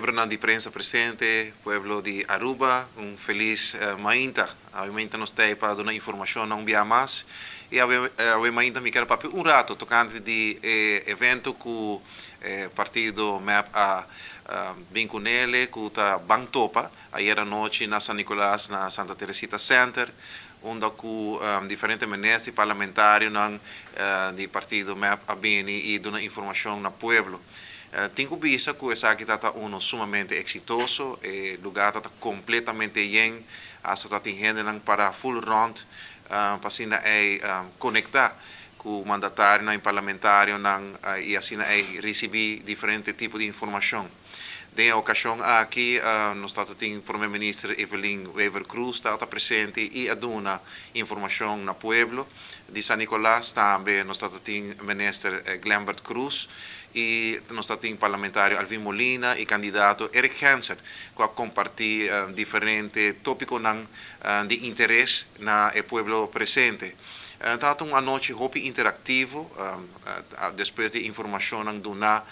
membro di prensa presente, pueblo di Aruba, un feliz mainta. Obviamente nós temos para dar informação não via mais. E obviamente me quero para um rato tocante de evento que o partido MEP a com ele, que está Bangtopa, ayer à noite na San Nicolás, na Santa Teresita Center, onde com diferentes ministros parlamentares do partido MEP a bem e dar informação no pueblo. Tenho visto que essa aqui está sumamente exitoso, o lugar está completamente lleno, está tendo para full round, para assim conectar com o mandatário e parlamentário e assim receber diferentes tipos de informação. Na ocasião aqui, nós estamos tendo o primeiro-ministro Evelyn Wever Cruz está presente e aduna informação no pueblo. De San Nicolás também nós estamos tendo o ministro Glambert Cruz e nós estamos tendo o parlamentário Alvin Molina e candidato Eric Hansen, que compartilha diferentes tópicos de interesse no pueblo presente. Tanto uma noite hobby interativo, depois de informação dona,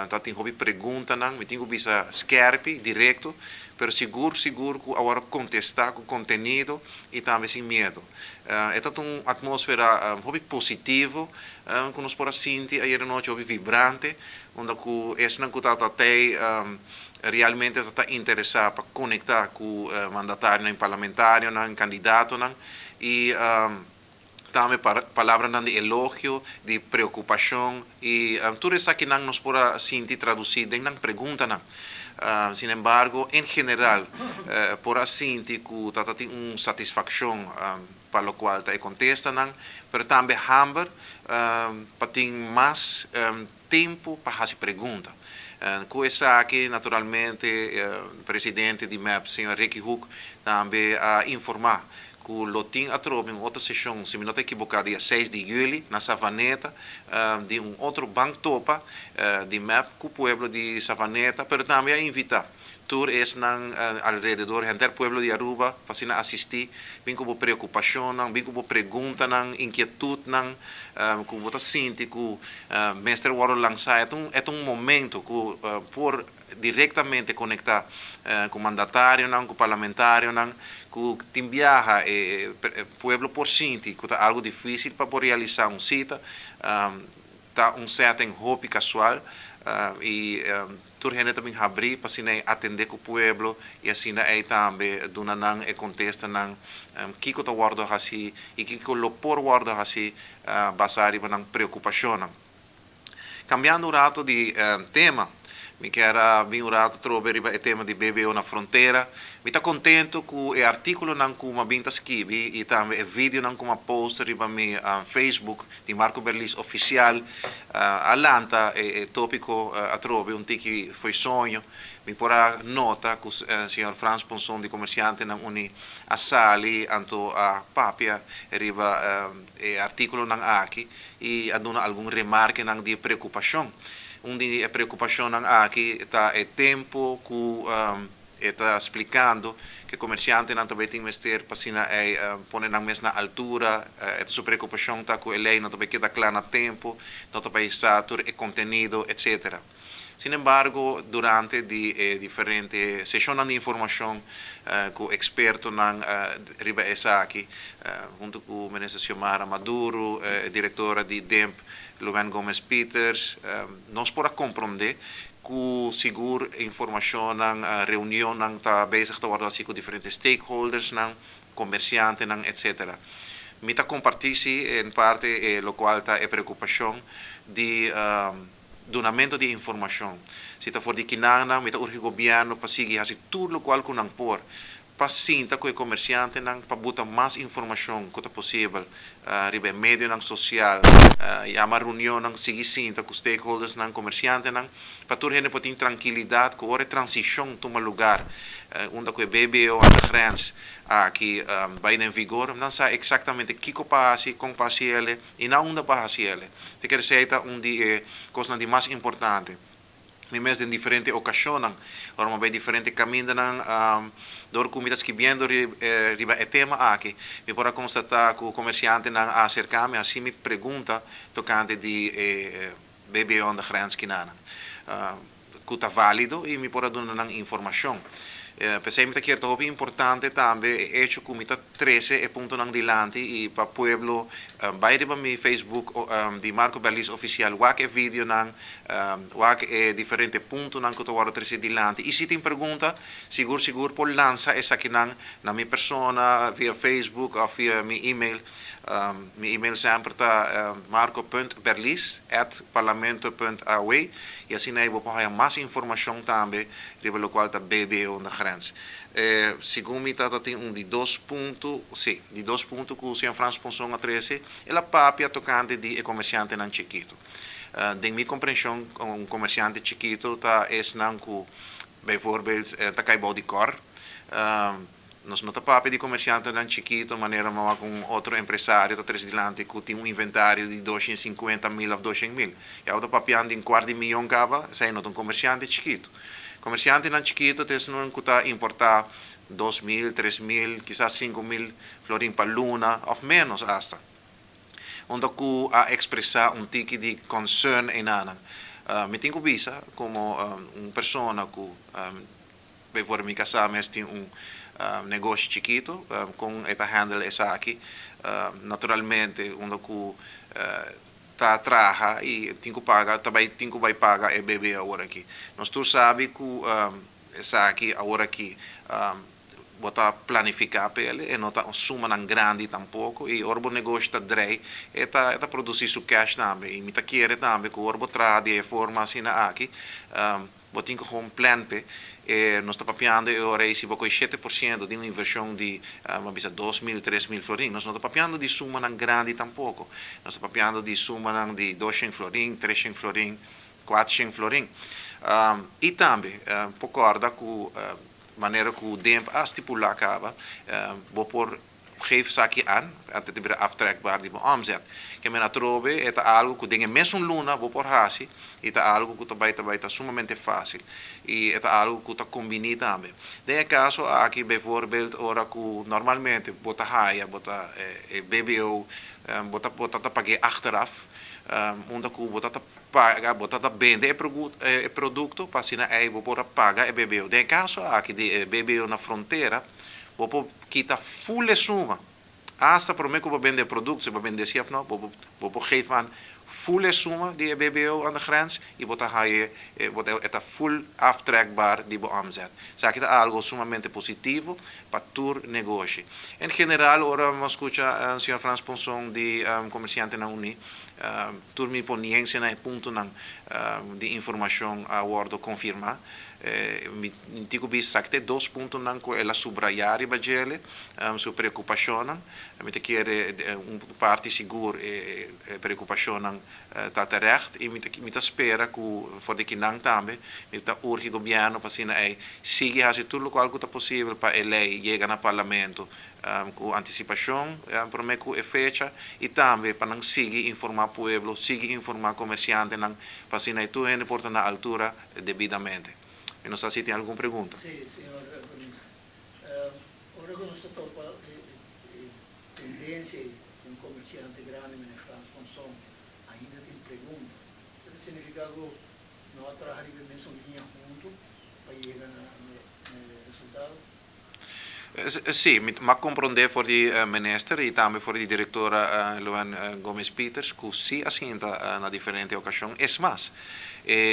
tanto hobby pergunta me tenho visto scherpi direto, pero seguro que agora contestar com conteúdo e também sem medo. É tanto uma atmosfera hobby positivo, que nós podemos sentir aí à noite hobby vibrante, onde que esse não está até realmente está interessado para conectar com o mandatário, parlamentário, candidato, e também palavras de elogio, de preocupação e tudo isso que nós podemos sentir traduzido em pergunta. Sin embargo, em geral, por sentir que tem uma satisfação para o qual está contesta, mas também hamber para ter mais tempo para fazer pergunta. Com essa aqui, naturalmente, o presidente de MEP, senhor Ricky Hook, também a informar que o lotim atrobe em outra sessão, se me não estou equivocado, dia 6 de julho, na Savaneta, de outro Bangtopa, de MEP, com o pueblo de Savaneta, mas também a invitar tour es alrededor do pueblo de Aruba para assistir, bem como preocupação, bem como pergunta, inquietude, como você sente que o mestre Warren lançar é momento que por diretamente conectar com o mandatário, com o parlamentário, que tem viaja pueblo por sentir que é algo difícil para realizar cita, tá certo hobby casual e turhene também abrir para atender o pueblo e assim também dona e contesta que o guarda assim e que o por guarda assim basari para preocupação. Cambiando o rato de tema, me quero vir o rato trover o tema de BBO na fronteira. Me está contento com o artigo que uma binta escrevi e também o vídeo que uma post riba mi Facebook de Marco Berlis oficial alanta tópico a trove tiki foi sonho. Mi porá nota que o senhor Franz Ponson de comerciante na uni assali anto a papia riba artigo aqui e aduna algum remarque de preocupação. De preocupação aqui está o tempo que está explicando que o comerciante não também tem que pôr na mesma altura, sua preocupação está com a lei, não também queda claro no tempo, não também está todo o conteúdo, etc. Sin embargo, durante diferentes sessões de informação com expertos riba essa aqui, junto com o ministro Xiomara Maduro, diretora de DEMP, Luven Gomes Peters, nós podemos compreender que seguro informação reunião está bezig te worden com diferentes stakeholders, comerciantes, etc. Me está compartilhando em parte o qual está a preocupação de donamento de informação. Se está for de Kinana, me está o governo para seguir assim tudo o qual que não por para sinta que o comerciante para botar mais informação que é possível ribe meio social e a reunião seguir sinta com os stakeholders comerciante para todo gente ter tranquilidade que a transição toma lugar onde o BBO a grens aqui vai em vigor não sabe exatamente o que passa com paciente e não onde passa ele te quer dizer coisa de mais importante mesmo em diferentes ocasiões, ora vai diferentes caminhos dor comidas que viendo riba é tema aqui, me pode constatar que o comerciante acerca-me assim me pergunta tocante de BBO da grens que que está válido e me pode dar uma informação. Pensei que é importante também é hecho que está 13 e ponto nang dilante e para pueblo vai para mi Facebook de Marco Berlis oficial wak é vídeo nang wak é diferente ponto nang que estou agora 13 dilante e se tem pergunta seguro por lança essa aqui nang na minha persona via Facebook ou via mi email. Mijn e-mail sempre está marco.berlis@parlamento.aw e assim aí vou ter mais informação também sobre o qual está BBO na grens. Segundo me tem de 2 pontos, sim, de 2 pontos que o senhor Franz Ponson a 13 é a papia tocante de comerciante não chiquito. De minha compreensão, comerciante chiquito está não que, bijvoorbeeld, está cai de cor. Nós não estamos de comerciante não chiquito, maneira com outro empresário, outro residente que tem inventário de 250 mil a 200 mil. E eu estou papiando em quarto de milhão cava, sai não um comerciante chiquito. Comerciante não chiquito, tem não que importar 2 mil, 3 mil, quizás 5 mil florin para luna, ou menos hasta. Onde que a expressar tique de concern em nada. Me tenho visa como pessoa que, bijvoorbeeld, minha casa tem negócio chiquito com esta handle essa aqui naturalmente onde que tá traja e tenho que pagar também tenho que vai pagar e beber agora aqui nós tu sabe que essa aqui agora aqui botar planificar pele e não tá suma não grande tampouco e orbo negócio tá drei e tá produzir su cash também e me tá querer também que orbo trade e forma assim aqui botinho com plan pe nós estamos papiando e ora se você 7% de uma inversão de 2 mil, 3 mil florin, nós não estamos papiando de suma não grande tampouco, nós estamos papiando de suma de 200 florin, 300 florin, 400 florin. E também, concorda com a maneira que o tempo a estipular acaba, vou por geef aqui aan, até te bira aftrekbaar die omzet. Que me na trobe, é algo que tem mesmo luna, vou por hasi, e é algo que está sumamente fácil. E é algo que está combinado também. Tem caso aqui, bijvoorbeeld, ora que normalmente bota haia, bota BBO, bota pagar achteraf, onde que bota paga, bota vende o produto, para assim aí vou por pagar BBO. Tem caso aqui de BBO na fronteira, vou quitar full suma. Hasta para mim que vou vender produto, se vou vender CF não, vou geven full suma die BBO aan de grens e botar aí é full aftrekbaar die omzet. Isso aqui é algo sumamente positivo para todo negócio. Em geral, ora vamos escutar o senhor Franz Ponson de comerciante na Uni, tur mi poniência na ponto de informação a bordo confirmar. Mi dico bis que 2 pontos não que ela subrayar e bagele sua preocupação me te quer parte seguro e preocupação tá terecht e me te espera que for de que não também me te urge governo para assim aí siga fazer tudo o que é possível para a lei chegar no parlamento com antecipação para mim com fecha e também para não seguir informar pueblo seguir informar comerciante não para assim aí tudo é porta na altura devidamente. Non so se tem alguma pergunta. Sì, signor Bonino. Ora che non sto troppo tendenze di un commerciante grande nel France Ponson, ainda tem pergunta. Isso significa que nós trabalhamos nessa linha junto para chegar no resultado? Sì, ma comprende voor die minister e também voor die diretora Luan Gomes Peters, que sim assinta na diferente ocasião. É mais,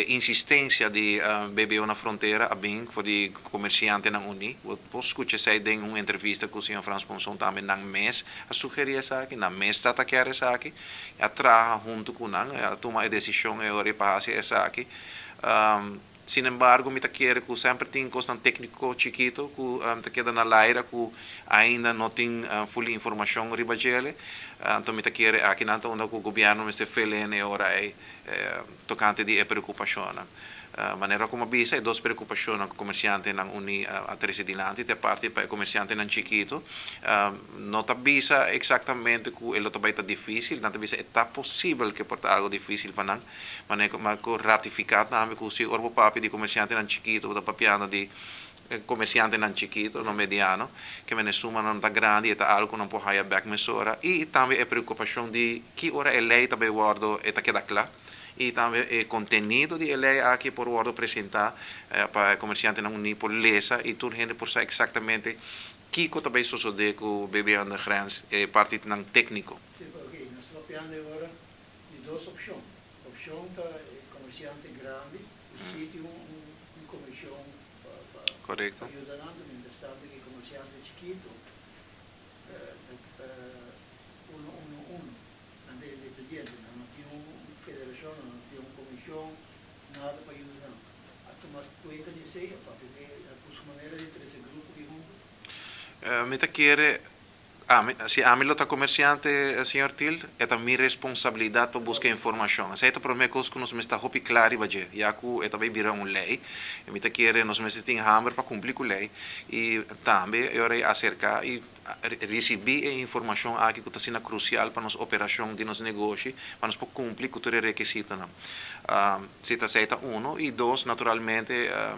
insistência de BBO na fronteira, a bem, voor die comerciante na Uni. Posso escutar se tem uma entrevista com o senhor Franz Ponson também na mês, a sugerir essa aqui, na mês está a querer essa aqui, a trabalhar junto com a tomar a decisão e ora para essa aqui. Sin embargo, me quer que sempre tem um técnico chiquito que queda na laira que ainda não tem full informação ribagele. Então me quer aqui na onde o governo está feliz e ora é tocante de preocupação. Maneira como bisa é duas preocupações que o comerciante não une a três dilantes, da parte para o comerciante não chiquito, não está bisa exatamente que ele também está difícil, não está bisa é possível que porta algo difícil para não, mas que ratificar também que o senhor o papi de comerciante não chiquito, está papiando de comerciante não chiquito, não mediano, que me suma não está grande, é algo que não pode ir back mesora, e também a preocupação de que hora é lei também guardo está queda claro. e também contenido de lei aqui por ordem apresentar para comerciante não unir por lesa e tudo gente por saber exatamente que também sucede com o bebê under grens parte não técnico. Sim, ok. Nós estamos falando agora de duas opções. Opção para comerciante grande, o sítio comissão Correto. ajudando, mientras tanto que comerciante chiquito, uno, ante independiente, não tem uma federação, não tem uma comissão, nada para ajudar. A tomar conta disso aí, para ver a maneira de ter esse grupo de junto. Me quer se a mim está comerciante, senhor Til, é a minha responsabilidade para buscar informação. Aceita para mim que nós está hopi claro, baje, já que é também virar uma lei, e me quer nós tem hammer para cumprir com a lei, e também eu irei acercar e receber a informação aqui que está sendo crucial para nossa operação de nosso negócio, para nós cumprir com todos os requisitos. Se está aceita e dois, naturalmente,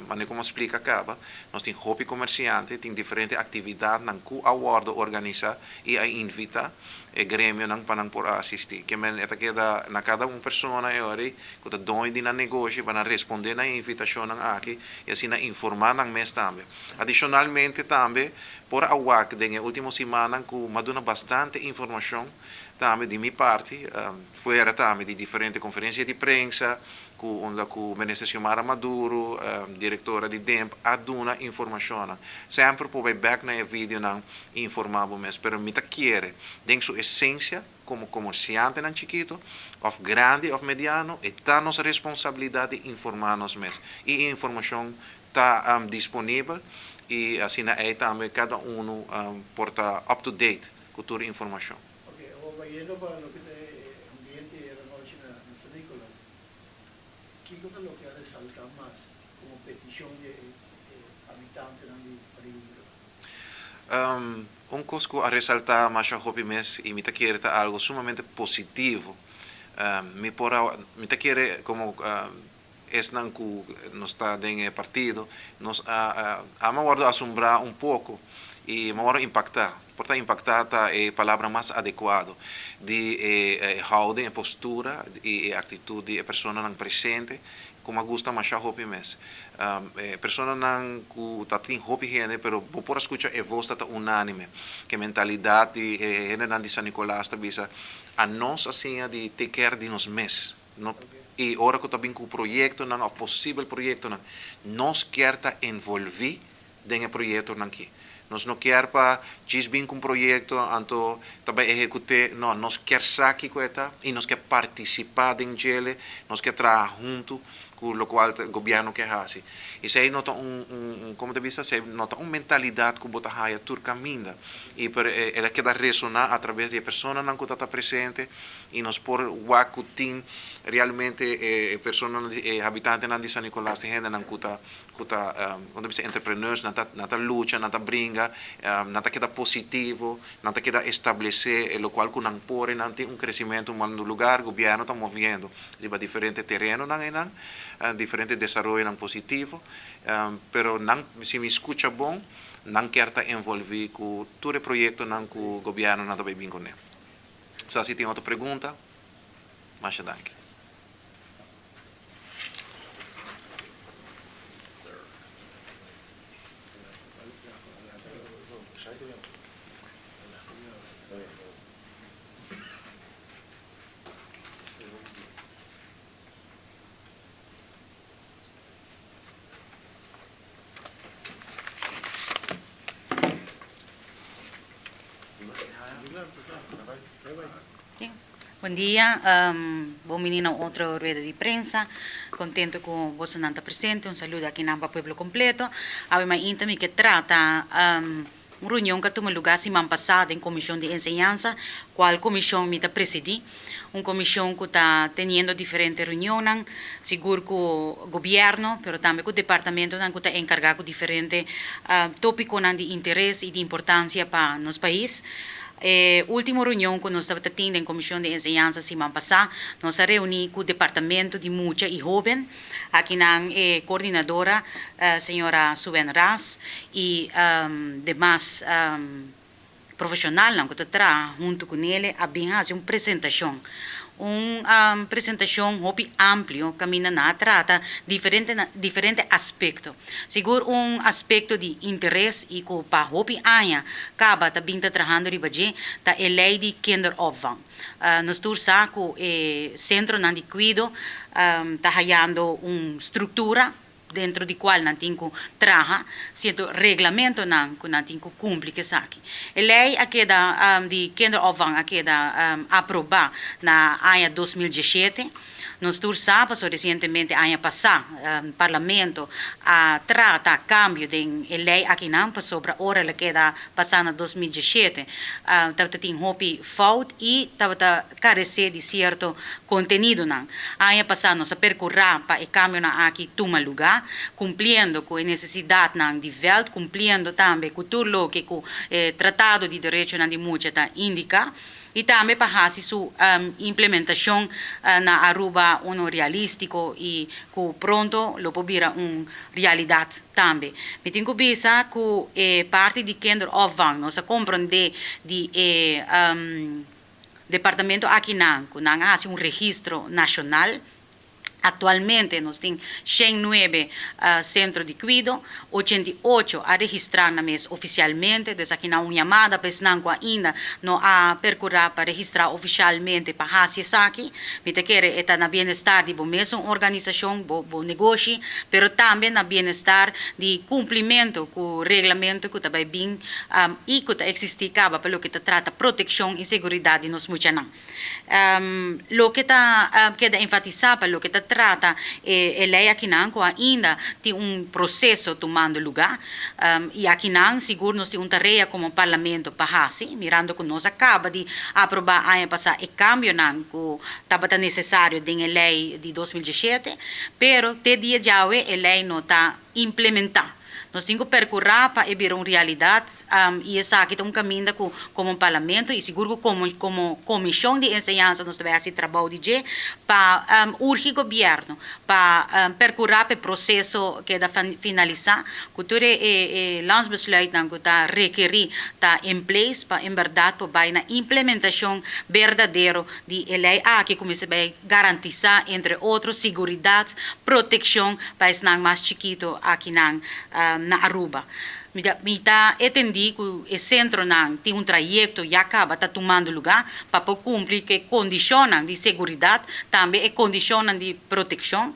mas como explica acaba, nós temos hopi comerciante, tem diferentes atividades que a Word organiza e a invita e grêmio não para por assistir que men é que na cada uma pessoa é hora que tá dono de negócio para responder na invitação aqui e assim na informar na mês também adicionalmente também por a WAC na última semana que maduna bastante informação também de minha parte fora também de diferentes conferências de imprensa onde o ministro Xiomara Maduro, diretora de DEMP, aduna informação. Sempre pode back na vídeo não informar mas pero me quer dentro sua essência como comerciante não chiquito, of grande, of mediano, e tá nossa responsabilidade de informar nos mesmos. E a informação está disponível e assim aí também cada porta up to date com toda a informação. Ok, eu yendo para lo que é ambiente de la noche en San Nicolás. ¿Qué es lo que ha resaltado más como petición de habitantes de Paris? Coisa que a ressaltar mais a hobby mês e me quer algo sumamente positivo. Me quer como não que nós está em partido, nós a me assombrar pouco e me impactar. Portanto, impactar é a palavra mais adequada de houding, postura e atitude da pessoa não presente, como gosta mais a hobby mês. Pessoa não que tá tem hobby gente, pero por escutar a voz está unânime, que mentalidade gente não de San Nicolás está bisa a nós assim de take care de nós mês. E ora que também com o projeto não, o possível projeto não, nós quer tá envolver dentro do projeto não aqui. Nós não quer para desbin com o projeto, então também executar, não, nós quer sair com esta e nós quer participar dentro dele, nós quer trabalhar junto com o qual o governo quer fazer. E se aí nota como te vista, se nota uma mentalidade que bota raia tur caminha e ela quer ressonar através de pessoa não que está presente e nós por wakutin realmente pessoas habitantes de San Nicolás tem gente não que quando você entrepreneurs nata luta nata brinca nata queda positivo nata queda estabelecer o qual que não pode não tem crescimento no lugar o governo está movendo de diferentes terrenos não diferentes desenvolvimento positivo pero não se me escuta bom não quer estar envolvido com todo o projeto não que o governo não está bem com ele. Se tem outra pergunta, mais danke. Bom dia, bom menino outra rueda de prensa, contento com você não estar presente, saludo aqui na Pueblo completo. A minha intami que trata uma reunião que tomou lugar semana passada em comissão de enseñanza, qual comissão me presidi, uma comissão que está tendo diferentes reuniões, seguro com o governo, mas também com o departamento que está encarregado de diferentes tópicos de interesse e de importância para nosso país. Última reunião que nós estávamos tendo em comissão de enseñanza semana passada, nós reunimos com o departamento de Mucha e Joven, aqui na coordenadora, senhora Suben Ras, e demais profissional não que tra junto com ele a bem fazer uma apresentação hopi amplio caminha na trata diferente aspecto seguro aspecto de interesse e que para hopi anya acaba tá bem trabalhando ribaje tá lei de kinderopvang nos tursa ko centro nan di cuido tá hayando estrutura dentro di qual natin ko traha, sito reglamento nang ko natin ko cumpli que saki. E lei akeda di kinderopvang akeda aproba na aya 2017. Nos tursa passou recentemente ano passado, parlamento a trata cambio de lei aqui não passou para hora que da passada 2017, tava tem hopi fault e tava carecer de certo conteúdo não. Ano passado nós percorrer para o cambio na aqui toma lugar, cumprindo com a necessidade não de veld, cumprindo também com tudo lo que o tratado de direito não de muita indica. E também para fazer sua implementação na Aruba realistico e que pronto lo pobira realidade também. Me tenho que pensar que parte de kinderopvang nós compreende de departamento aqui não hace registro nacional. Actualmente nós temos 109 centros de cuidado, 88 a registrar na mês oficialmente, desde aqui na chamada, pois não ainda não há percorrer para registrar oficialmente para fazer isso aqui. Me te quer estar na bem-estar de boa mesma organização, bom negócio, mas também na bem-estar de cumprimento com o regulamento que também bem e que existe acaba pelo que trata proteção e segurança de nós muitos não. Lo que queda enfatizar pelo que trata lei aqui não ainda tem processo tomando lugar e aqui não seguro nós temos tarefa como parlamento para fazer mirando que nós acaba de aprovar ano passado e cambio não que estava necessário da lei de 2017 pero até dia de hoje a lei não está implementada. Nós temos que percorrer para ver uma realidade e essa aqui é caminho como um parlamento e seguro que como comissão de ensinança nós devemos fazer trabalho de para urgir o governo para percorrer o processo que é finalizar que todo landsbesluit que está requerir está em place para em verdade para na implementação verdadeira de lei que começa a garantizar entre outros segurança, proteção para os mais chiquitos aqui na Aruba. Mita entendi que o centro não tem trajeto e acaba tomando lugar para cumprir que condicionam de segurança, também condicionam de proteção.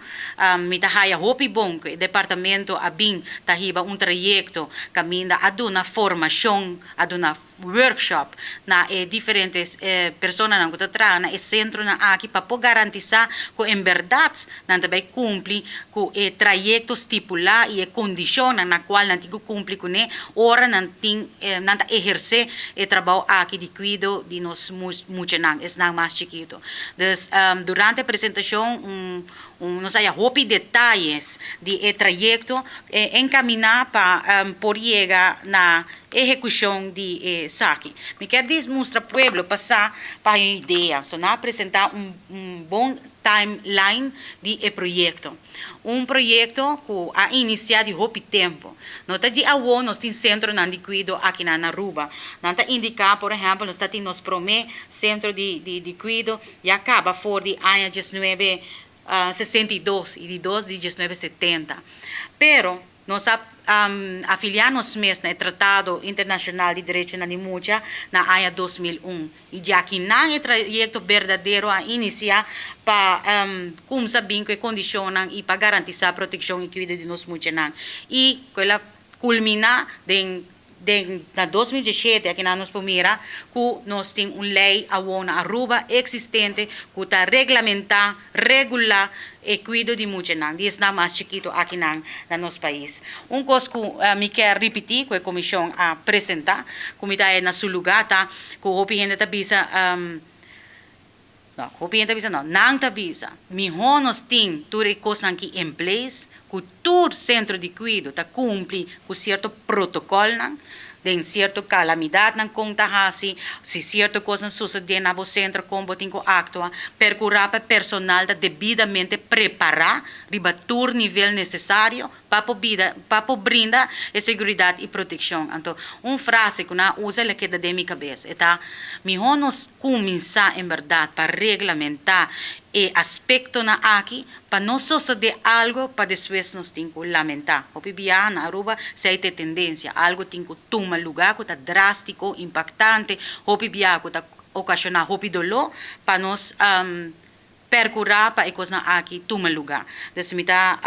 Mita haya hopi bom que o departamento abin tahiba trajeto caminha a uma formação, a uma workshop na diferentes pessoas que estão na centro na aqui para garantizar que em verdade não também cumpre com o trajeto estipular e condiciona na qual não tem que cumprir com ora não tem não exercer o trabalho aqui de cuidado de nós muitos não mais chiquito. Então durante a apresentação nós há hopi detalhes de trajeto encaminhar para por chegar na execução de saque. Me quer mostrar para o pueblo passar para a ideia, só não apresentar bom timeline de projeto. Projeto que a iniciado de hopi tempo. Nota de awo nós temos centro de cuidado aqui na Aruba. Nanta indicar, por exemplo, nós temos promê centro de cuidado e acaba for de ano 1962 e de 12 de 1970. Pero nós afiliamos mesmo no Tratado Internacional de Direitos da Mulher na ano 2001 e já que não é trajeto verdadeiro a iniciar para como sabem que condicionam e para garantir a proteção e cuidado de nós mulheres e ela culmina na 2017 aqui na nossa primeira que nós temos uma lei na Aruba existente que está regulamentar, regular e cuido de mulheres, isso é mais chiquito aqui no nosso país. Coisa que me quer repetir, que a comissão apresentar, como está na seu lugar, tá, que o gente está bisa não está bisa. Melhor nós temos tudo coisas aqui em place, que todo centro de cuidado está cumpre com certo protocolo, de certa calamidade na conta se certa coisa suceder na centro como tem que actuar, percorrer para personal devidamente preparar, ribatur nível necessário para brinda seguridade e proteção. Então, frase que eu uso é que da minha cabeça. Então, nós começar, em verdade, para regulamentar e aspecto na aqui, para não suceder algo, para depois nós temos que lamentar. Hopi biya na Aruba, se tem tendência, algo tem que tomar lugar, que está drástico, impactante, hopi biya que está ocasionar hopi dolor, para nós percurar para coisas na aqui toma lugar. Desmita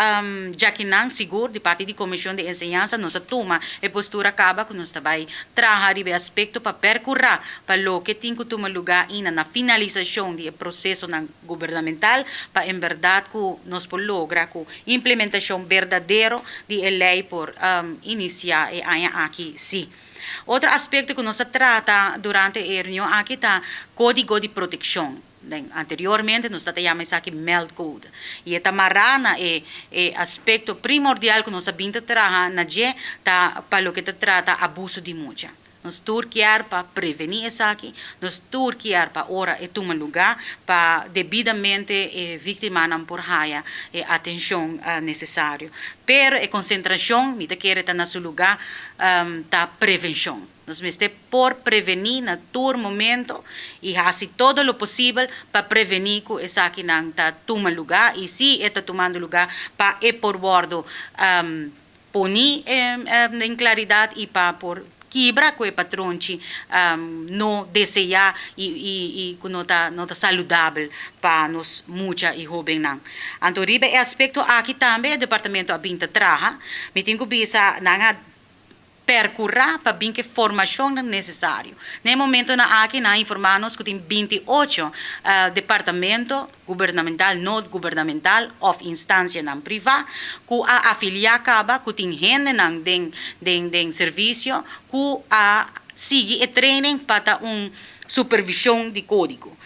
já que não seguro de parte da comissão de enseñança nossa toma e postura acaba que nós vai trabalhar o aspecto para percurar para lo que tem que toma lugar na finalização do processo governamental para em verdade que nós por lograr que implementação verdadeira de lei por iniciar e aqui sim. Outro aspecto que nós trata durante a reunião aqui está código de proteção. Anteriormente nós tratamos aqui MELD Code. E esta marana é aspecto primordial que nós sabemos trabalhar na G, para o que trata abuso de mucha. Nós turquear para prevenir isso aqui, nós turquear para ora e tomar lugar para devidamente vítima não por raia e atenção necessário. Pero a concentração, me quer estar no seu lugar, tá prevenção. Nós estamos por prevenir na todo momento e fazer todo o possível para prevenir que isso aqui não está tomando lugar e se está tomando lugar para por bordo ponir em claridade e para por quebrar com o patrão não desejar e que não está saudável para nós muita e jovem não. Então, ribe aspecto aqui também o departamento abinta traha, me tenho que bisa não percorrer para bem que formação necessária. No momento na aqui na informarmos que tem 28 departamento governamental, não governamental, ou instância não privada, que a afiliar acaba que tem gente não den serviço, que a sigue e training para supervisão de código.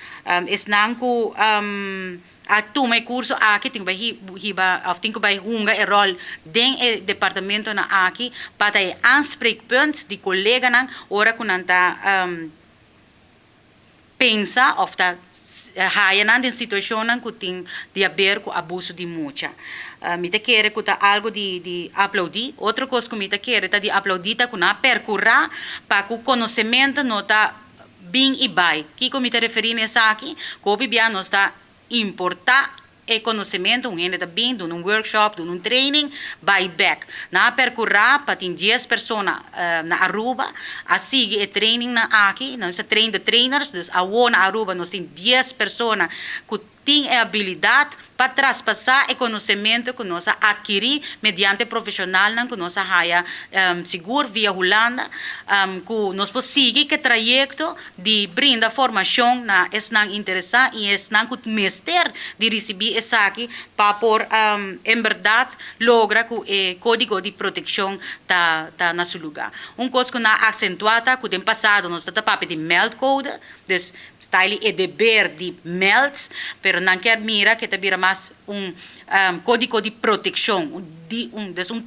Não que a toma curso aqui tem que vai hunga e rol den e departamento na aqui para o aanspreekpunt de colega nan ora que não tá pensa of ta haya nan den situação nan que tem de haver com abuso de mucha. Me te quer que tá algo de aplaudir, outra coisa que me te quer tá de aplaudir tá que na percorrer para que o conhecimento não tá bem e vai. Que me te referir nessa aqui, que bia nós tá importar e conhecimento, gente está vindo num workshop, num training, by back. Na percorrer, para ter 10 pessoas na Aruba, a seguir o training na aqui, nós temos de trainers, dus a na Aruba nós temos 10 pessoas que têm a habilidade para traspassar o conhecimento que nós adquirir mediante profissional que nós haya seguro via Holanda, que nós podemos seguir que trajeto de brinda formação na esnang interessar e esnang que mestre de receber essa aqui para por em verdade logra que o código de proteção tá na seu lugar. Coisa que na acentuada que tem passado nós tá papo de MELD Code, des style é dever de MELDs, pero não quer mira que te vira mais código de proteção, de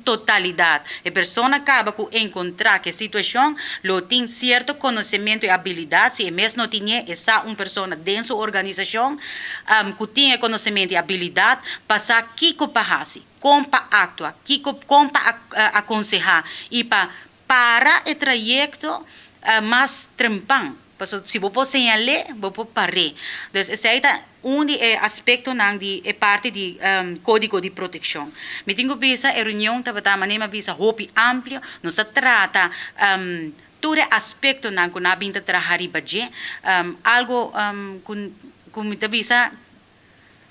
totalidade. A pessoa acaba com encontrar que a situação lo tem certo conhecimento e habilidade, se mesmo não tinha essa pessoa dentro da sua organização que tem conhecimento e habilidade, passar que para como para actuar, como para aconselhar e para o trajeto mais trampão. Se você señalar, você parar. Então, esse é aspecto de parte de código de proteção. Me tenho visa a reunião estava maneira visa hopi amplo, nos trata todo aspecto na que na binta trabalhar e algo como te visa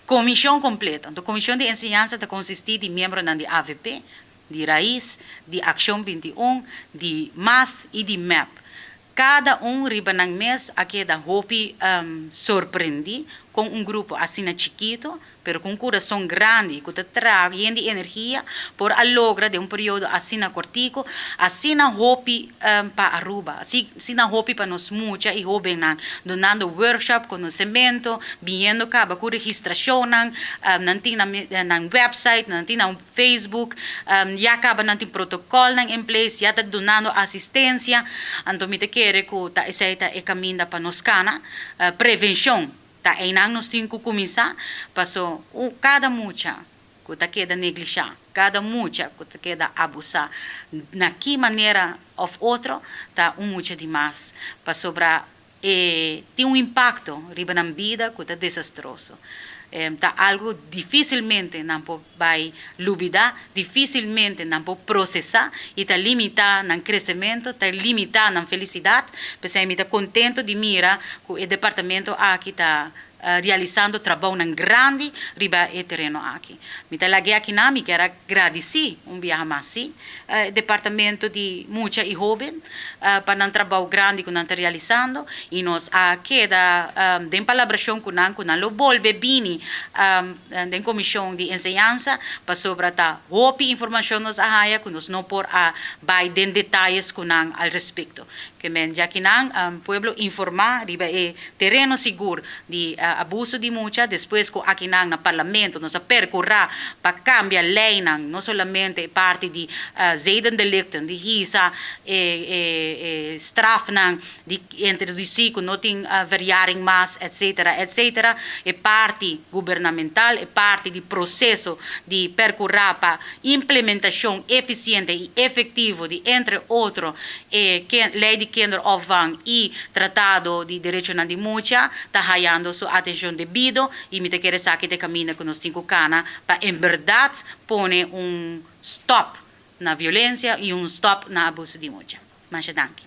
comissão completa. A comissão de enseñanza está consistir de membros de AVP, de Raiz, de Ação 21, de MAS e de MEP. Cada riba ng mês aqui da Hopi surpreendi com grupo assim chiquito, pero com coração grande, que traz energia por a logra de período assim cortico, assim Hopi para Aruba, assim Hopi para nós mucha e jovem donando workshop, conhecimento, vindo acaba com registração, nanti na website, nanti na Facebook, já acaba nanti protocolo em place, já está donando assistência, então me te quer que tá essa é caminho para nós cana, prevenção. Ainda nós temos que começar, passou cada mucha, que está queda neglijar, cada mucha que queda abusar na que maneira ou outra tá mucha demais para sobrar tem impacto riba na vida que é desastroso. Tá algo dificilmente não vai olvidar, dificilmente não pode processar e está limitar no crescimento, está limitar na felicidade. Porque eu estou contente de mirar que o departamento aqui está realizando trabalho grande riba o terreno aqui. Me tá lagi aqui na me quero agradecer viagem assim, departamento de mucha e jovem para um trabalho grande que nós está realizando e nós aqui da den palabração com nós lo volve bini den comissão de enseñanza para sobre ta hopi informação nos ahaya que nós não por vai den detalhes com nós al respeito. Que men já que nang pueblo informar riba e terreno seguro de abuso de mucha, depois que aqui nang na parlamento nos percorrer para cambiar lei nang não solamente parte de zeiden delicten de hisa straf nang de introduzir que não tem variaring mais etc e parte governamental e parte de processo de percorrer para implementação eficiente e efetivo de entre outros lei de kinderopvang e tratado de direito na de mucha está hallando sua atenção devido e me te quer saber de caminho com os 5 cana para em verdade pôr stop na violência e stop na abuso de mucha. Mas danke.